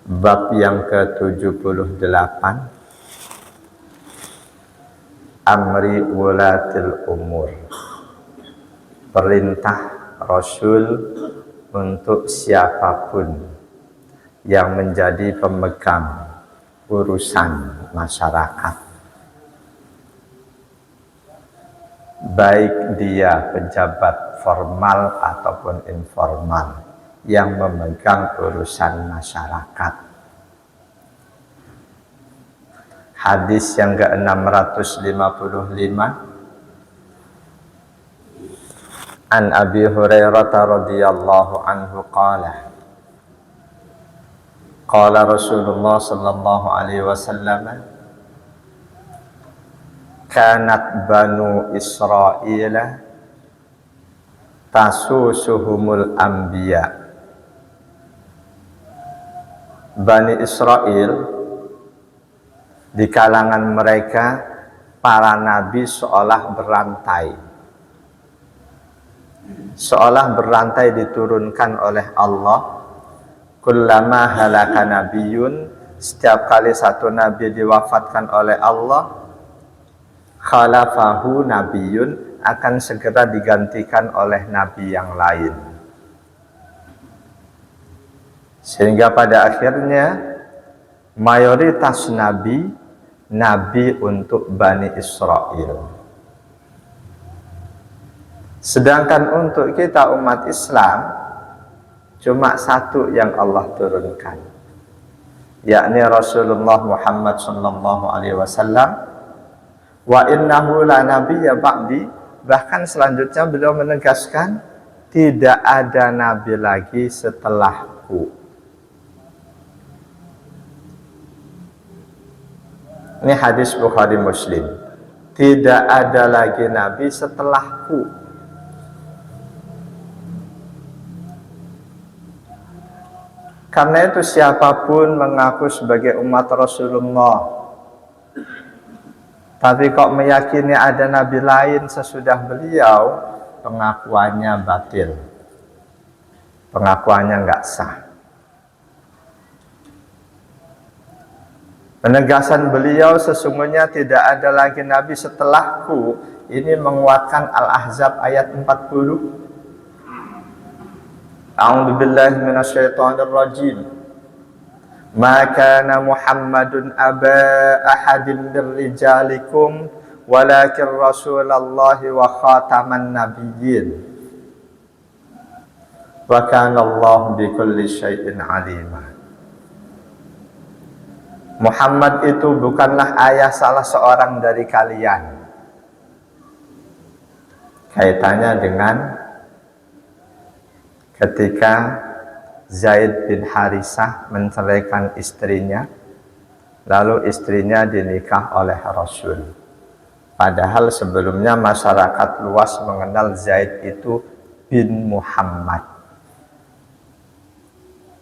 Bab yang ke-78, Amri wulatil umur, perintah Rasul untuk siapapun yang menjadi pemegang urusan masyarakat, baik dia pejabat formal ataupun informal yang memegang urusan masyarakat. Hadis yang ke-655, An Abi Hurairah radhiyallahu anhu qala qala Rasulullah sallallahu alaihi wasallam, kanat banu Israila tasusuhumul anbiya. Bani Israel, di kalangan mereka para nabi seolah berantai. Seolah berantai diturunkan oleh Allah. Kullama halaka nabiyun, setiap kali satu nabi diwafatkan oleh Allah, khalafahu nabiyun, akan segera digantikan oleh nabi yang lain. Sehingga pada akhirnya mayoritas nabi untuk Bani Israel. Sedangkan untuk kita umat Islam cuma satu yang Allah turunkan, yakni Rasulullah Muhammad sallallahu alaihi wasallam. Wa innahu la nabiyya ba'di, bahkan selanjutnya beliau menegaskan tidak ada nabi lagi setelahku. Ini hadis Bukhari Muslim. Tidak ada lagi nabi setelahku. Karena itu siapapun mengaku sebagai umat Rasulullah, tapi kok meyakini ada nabi lain sesudah beliau, pengakuannya batil. Pengakuannya nggak sah. Penegasan beliau sesungguhnya tidak ada lagi nabi setelahku, ini menguatkan Al-Ahzab ayat 40. A'udzu billahi minasyaitonir rajim. Ma kana Muhammadun aba ahadin min rijalikum walakin Rasulullahi wa khataman nabiyyin. Wa kana Allah bikulli syai'in alima. Muhammad itu bukanlah ayah salah seorang dari kalian. Kaitannya dengan ketika Zaid bin Harisah menceraikan istrinya, lalu istrinya dinikah oleh Rasul. Padahal sebelumnya masyarakat luas mengenal Zaid itu bin Muhammad,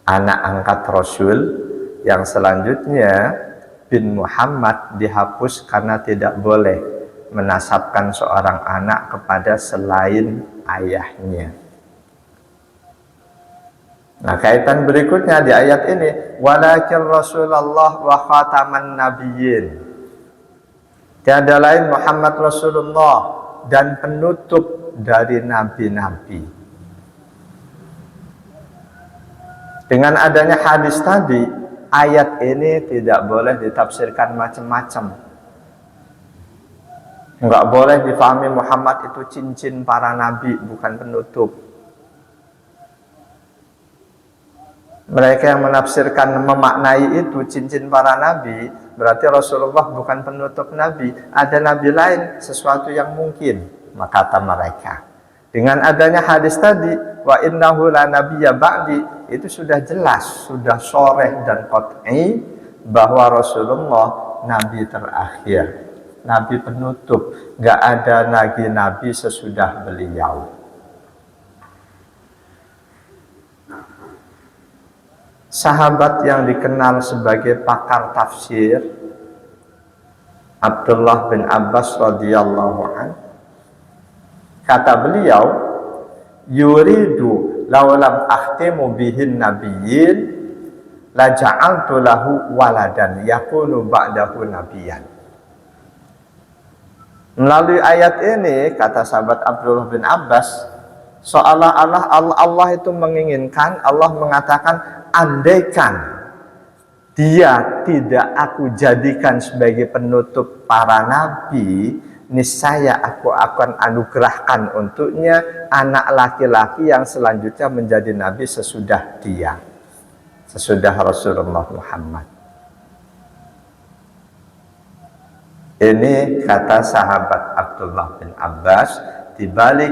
anak angkat Rasul, yang selanjutnya bin Muhammad dihapus karena tidak boleh menasabkan seorang anak kepada selain ayahnya. Nah, kaitan berikutnya di ayat ini, walakin Rasulullah wa khataman nabiyyin. Tiada lain Muhammad Rasulullah dan penutup dari nabi-nabi. Dengan adanya hadis tadi, ayat ini tidak boleh ditafsirkan macam-macam. Enggak boleh difahami Muhammad itu cincin para nabi, bukan penutup. Mereka yang menafsirkan, memaknai itu cincin para nabi, berarti Rasulullah bukan penutup nabi. Ada nabi lain, sesuatu yang mungkin, kata mereka. Dengan adanya hadis tadi, wa innahu la nabiyya ba'di, itu sudah jelas, sudah sharih dan qat'i bahwa Rasulullah nabi terakhir, nabi penutup, gak ada lagi nabi sesudah beliau. Sahabat yang dikenal sebagai pakar tafsir, Abdullah bin Abbas radhiyallahu anhu, kata beliau, yuridu laulam akhtimu bihin nabiyyin la ja'altu lahu waladan yakunu ba'dahu nabiyyan. Melalui ayat ini, kata sahabat Abdullah bin Abbas, seolah-olah Allah itu menginginkan, Allah mengatakan, andaikan dia tidak aku jadikan sebagai penutup para nabi, niscaya aku akan anugerahkan untuknya anak laki-laki yang selanjutnya menjadi nabi sesudah dia, sesudah Rasulullah Muhammad. Ini kata sahabat Abdullah bin Abbas. Di balik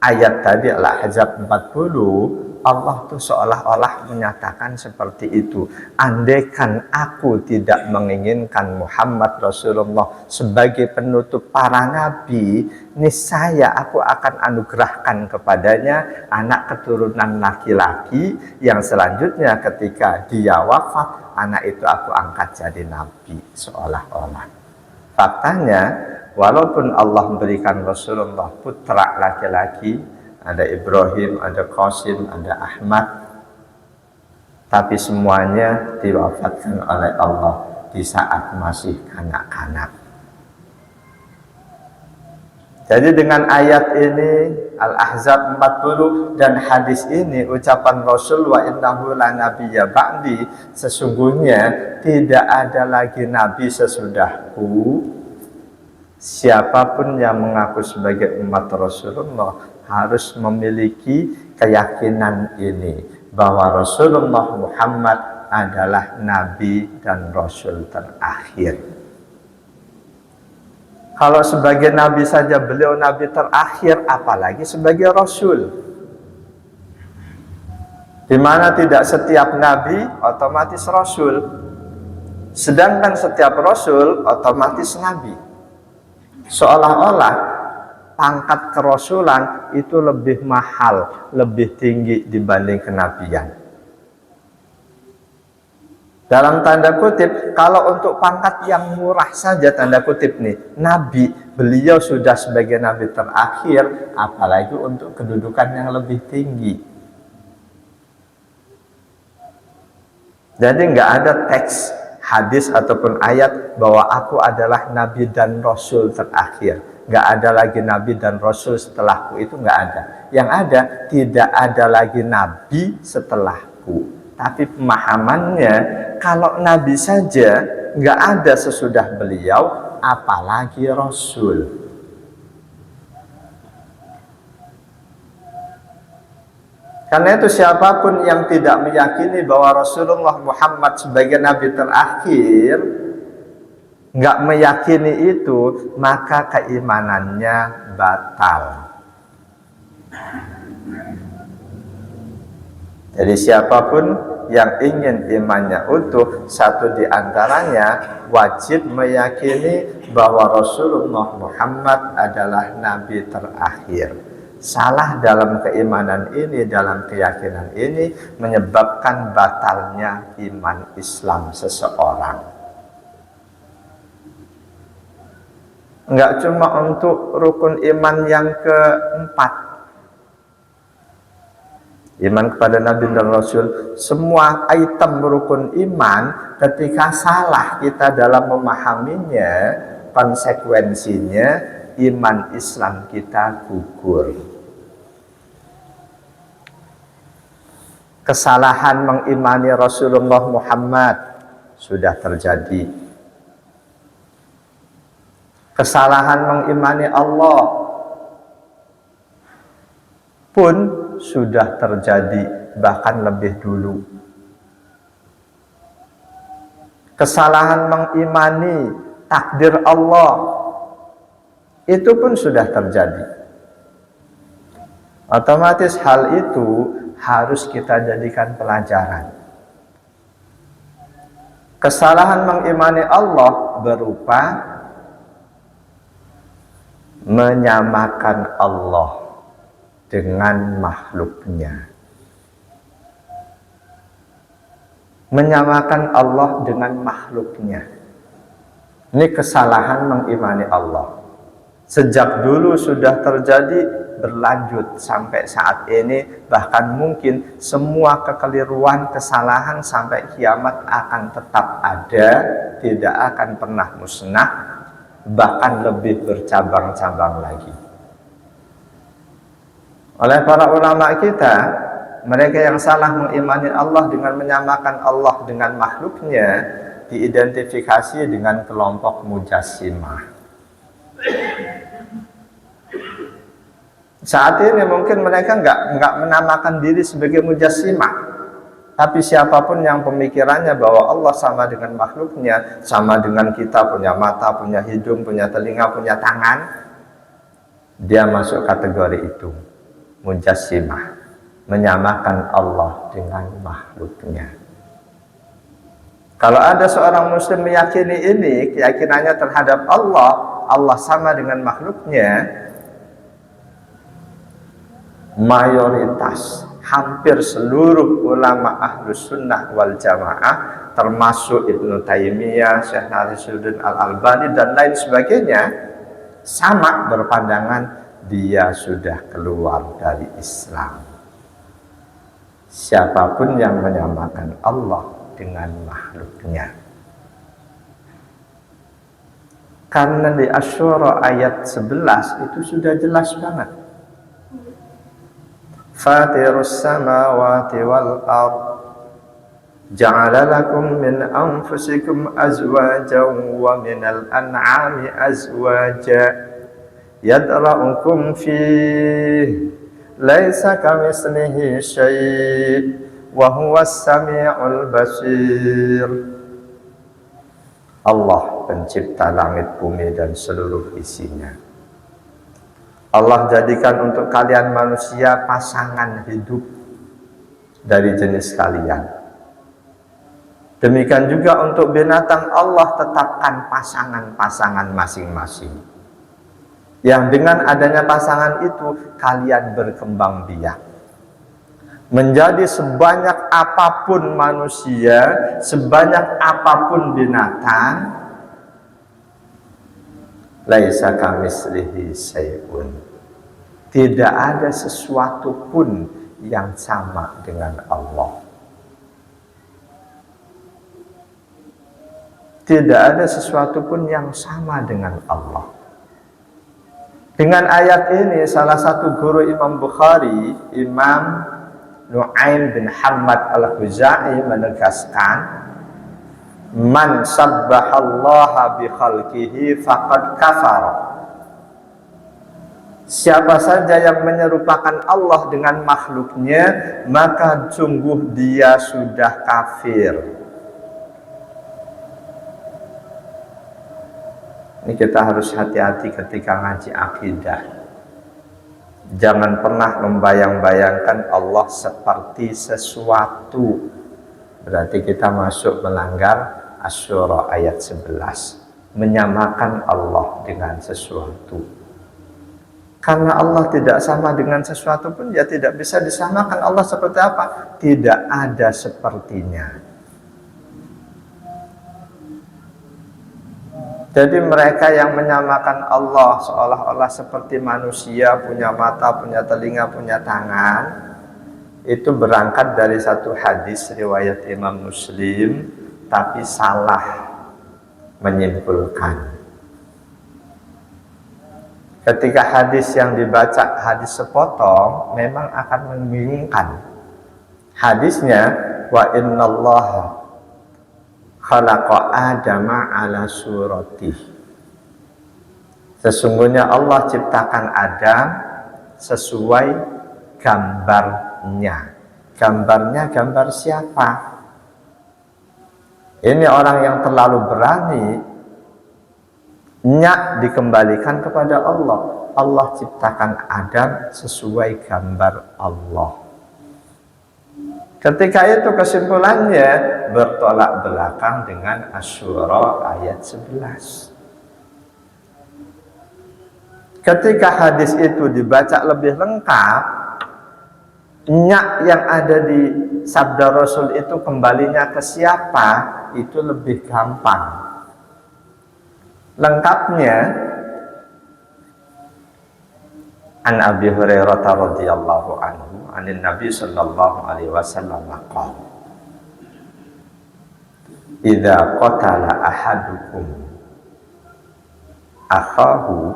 ayat tadi Al-Ahzab 40, Allah tuh seolah-olah menyatakan seperti itu. Andaikan aku tidak menginginkan Muhammad Rasulullah sebagai penutup para nabi, niscaya aku akan anugerahkan kepadanya anak keturunan laki-laki yang selanjutnya ketika dia wafat, anak itu aku angkat jadi nabi, seolah-olah. Faktanya, walaupun Allah memberikan Rasulullah putra laki-laki, ada Ibrahim, ada Qasim, ada Ahmad, tapi semuanya diwafatkan oleh Allah di saat masih kanak-kanak. Jadi dengan ayat ini, Al-Ahzab 40 dan hadis ini, ucapan Rasul wa innahu la nabiyya ba'di, sesungguhnya tidak ada lagi nabi sesudahku. Siapapun yang mengaku sebagai umat Rasulullah harus memiliki keyakinan ini, bahwa Rasulullah Muhammad adalah nabi dan rasul terakhir. Kalau sebagai nabi saja beliau nabi terakhir, apalagi sebagai rasul. Di mana tidak setiap nabi otomatis rasul, sedangkan setiap rasul otomatis nabi. Seolah-olah pangkat kerasulan itu lebih mahal, lebih tinggi dibanding kenabian. Dalam tanda kutip, kalau untuk pangkat yang murah saja, tanda kutip nih, nabi, beliau sudah sebagai nabi terakhir, apalagi untuk kedudukan yang lebih tinggi. Jadi nggak ada teks, hadis ataupun ayat bahwa aku adalah nabi dan rasul terakhir. Nggak ada lagi nabi dan rasul setelahku, itu nggak ada. Yang ada, tidak ada lagi nabi setelahku. Tapi pemahamannya, kalau nabi saja nggak ada sesudah beliau, apalagi rasul. Karena itu siapapun yang tidak meyakini bahwa Rasulullah Muhammad sebagai nabi terakhir, nggak meyakini itu, maka keimanannya batal. Jadi siapapun yang ingin imannya utuh, satu di antaranya wajib meyakini bahwa Rasulullah Muhammad adalah nabi terakhir. Salah dalam keimanan ini, dalam keyakinan ini, menyebabkan batalnya iman Islam seseorang. Enggak cuma untuk rukun iman yang keempat, iman kepada Nabi dan Rasul, semua item rukun iman, ketika salah kita dalam memahaminya, konsekuensinya iman Islam kita gugur. Kesalahan mengimani Rasulullah Muhammad sudah terjadi. Kesalahan mengimani Allah pun sudah terjadi, bahkan lebih dulu. Kesalahan mengimani takdir Allah itu pun sudah terjadi. Otomatis hal itu harus kita jadikan pelajaran. Kesalahan mengimani Allah berupa menyamakan Allah dengan makhluknya. Menyamakan Allah dengan makhluknya. Ini kesalahan mengimani Allah. Sejak dulu sudah terjadi, berlanjut sampai saat ini, bahkan mungkin semua kekeliruan, kesalahan sampai kiamat akan tetap ada, tidak akan pernah musnah, bahkan lebih bercabang-cabang lagi. Oleh para ulama kita, mereka yang salah mengimani Allah dengan menyamakan Allah dengan makhluknya, diidentifikasi dengan kelompok mujassimah. Saat ini mungkin mereka nggak menamakan diri sebagai mujassimah, tapi siapapun yang pemikirannya bahwa Allah sama dengan makhluknya, sama dengan kita, punya mata, punya hidung, punya telinga, punya tangan, dia masuk kategori itu, mujassimah, menyamakan Allah dengan makhluknya. Kalau ada seorang muslim meyakini ini, keyakinannya terhadap Allah sama dengan makhluknya, mayoritas, hampir seluruh ulama ahlus sunnah wal jamaah, termasuk Ibnu Taimiyah, Syekh Nasiruddin Al-Albani dan lain sebagainya, sama berpandangan dia sudah keluar dari Islam. Siapapun yang menyamakan Allah dengan makhluknya. Karena di Asy-Syura ayat 11 itu sudah jelas banget. Fatirus samawati wal ard ja'ala lakum min anfusikum azwajan wa minal an'ami azwaja yadra'ukum fihi laisa kamitslihi syai' wa huwas sami'ul basir. Allah pencipta langit bumi dan seluruh isinya. Allah jadikan untuk kalian manusia pasangan hidup dari jenis kalian. Demikian juga untuk binatang, Allah tetapkan pasangan-pasangan masing-masing, yang dengan adanya pasangan itu kalian berkembang biak menjadi sebanyak apapun manusia, sebanyak apapun binatang. Laisa kamitslihi syai'un, tidak ada sesuatu pun yang sama dengan Allah. Tidak ada sesuatu pun yang sama dengan Allah. Dengan ayat ini, salah satu guru Imam Bukhari, Imam Nu'aim bin Hamad al-Khuzai menegaskan, man sabbahallaha bi khalqihi faqad kafara. Siapa saja yang menyerupakan Allah dengan makhluknya, maka sungguh dia sudah kafir. Ini kita harus hati-hati ketika ngaji akidah. Jangan pernah membayang-bayangkan Allah seperti sesuatu. Berarti kita masuk melanggar Asy-Syura ayat 11, menyamakan Allah dengan sesuatu. Karena Allah tidak sama dengan sesuatu pun, ya tidak bisa disamakan. Allah seperti apa? Tidak ada sepertinya. Jadi mereka yang menyamakan Allah seolah-olah seperti manusia, punya mata, punya telinga, punya tangan, itu berangkat dari satu hadis riwayat Imam Muslim, tapi salah menyimpulkan. Ketika hadis yang dibaca hadis sepotong, memang akan membingungkan. Hadisnya, wa innallaha khalaqa Adama ala suratih. Sesungguhnya Allah ciptakan Adam sesuai gambarnya. Gambarnya gambar siapa? Ini orang yang terlalu berani, nyak dikembalikan kepada Allah. Allah ciptakan Adam sesuai gambar Allah. Ketika itu kesimpulannya bertolak belakang dengan Asy-Syura ayat 11. Ketika hadis itu dibaca lebih lengkap, nyak yang ada di sabda Rasul itu kembalinya ke siapa, itu lebih gampang. Lengkapnya, An Abi Hurairah radhiyallahu anhu anin Nabi sallallahu alaihi wasallam qala idza qatala ahadukum akhahu,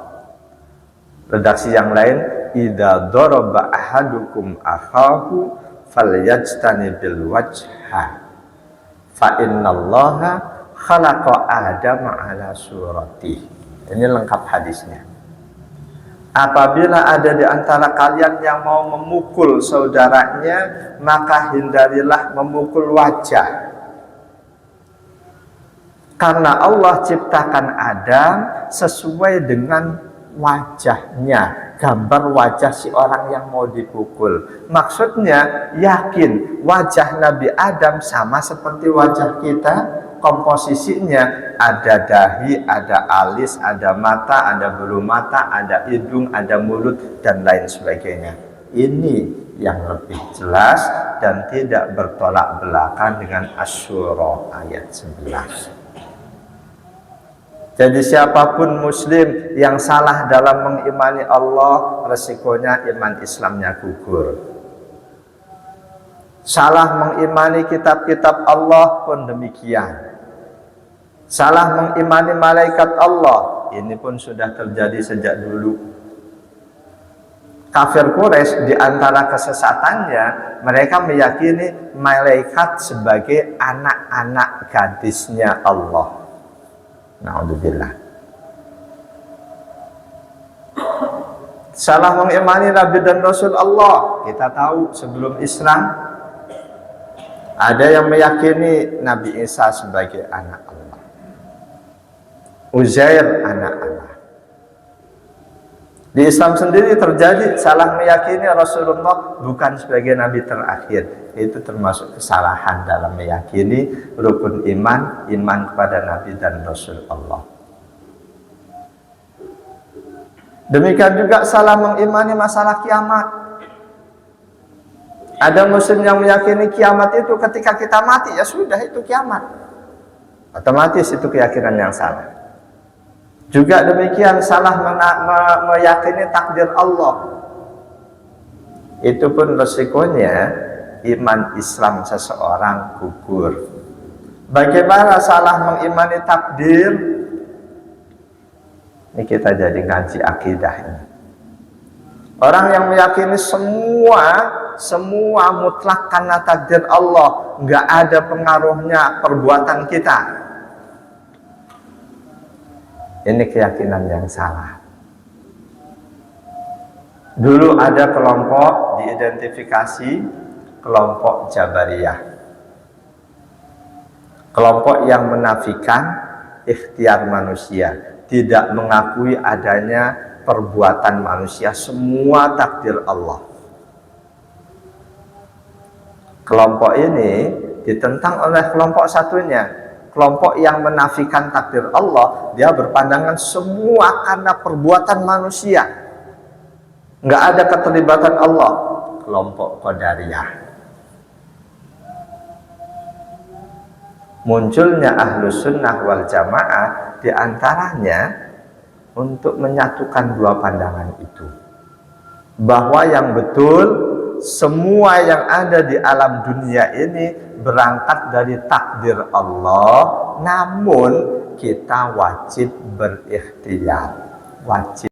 redaksi yang lain idza daraba ahadukum akhahu falyajtanibil wajha fa innallaha khalaqa adama ala surati. Ini lengkap hadisnya. Apabila ada di antara kalian yang mau memukul saudaranya, maka hindarilah memukul wajah. Karena Allah ciptakan Adam sesuai dengan wajahnya, gambar wajah si orang yang mau dipukul. Maksudnya yakin wajah Nabi Adam sama seperti wajah kita, komposisinya ada dahi, ada alis, ada mata, ada bulu mata, ada hidung, ada mulut, dan lain sebagainya. Ini yang lebih jelas dan tidak bertolak belakang dengan Asy-Syura ayat 11. Jadi siapapun muslim yang salah dalam mengimani Allah, resikonya iman Islamnya gugur. Salah mengimani kitab-kitab Allah pun demikian. Salah mengimani malaikat Allah, ini pun sudah terjadi sejak dulu. Kafir Quraisy di antara kesesatannya, mereka meyakini malaikat sebagai anak-anak gadisnya Allah. Na'udzubillah. Salah mengimani Nabi dan Rasul Allah. Kita tahu sebelum Islam ada yang meyakini Nabi Isa sebagai anak Allah, Uzair anak Allah. Di Islam sendiri terjadi salah meyakini Rasulullah bukan sebagai Nabi terakhir. Itu termasuk kesalahan dalam meyakini rukun iman, iman kepada Nabi dan Rasul Allah. Demikian juga salah mengimani masalah kiamat. Ada muslim yang meyakini kiamat itu ketika kita mati, ya sudah itu kiamat. Otomatis itu keyakinan yang salah. Juga demikian salah meyakini takdir Allah. Itu pun resikonya iman Islam seseorang gugur. Bagaimana salah mengimani takdir? Ini kita jadi ngaji akidah ini. Orang yang meyakini semua mutlak karena takdir Allah, nggak ada pengaruhnya perbuatan kita. Ini keyakinan yang salah. Dulu ada kelompok diidentifikasi kelompok Jabariyah. Kelompok yang menafikan ikhtiar manusia, tidak mengakui adanya perbuatan manusia, semua takdir Allah. Kelompok ini ditentang oleh kelompok satunya. Kelompok yang menafikan takdir Allah, dia berpandangan semua karena perbuatan manusia, nggak ada keterlibatan Allah. Kelompok Qadariyah. Munculnya Ahlus Sunnah wal Jamaah diantaranya untuk menyatukan dua pandangan itu, bahwa yang betul semua yang ada di alam dunia ini berangkat dari takdir Allah, namun kita wajib berikhtiar, wajib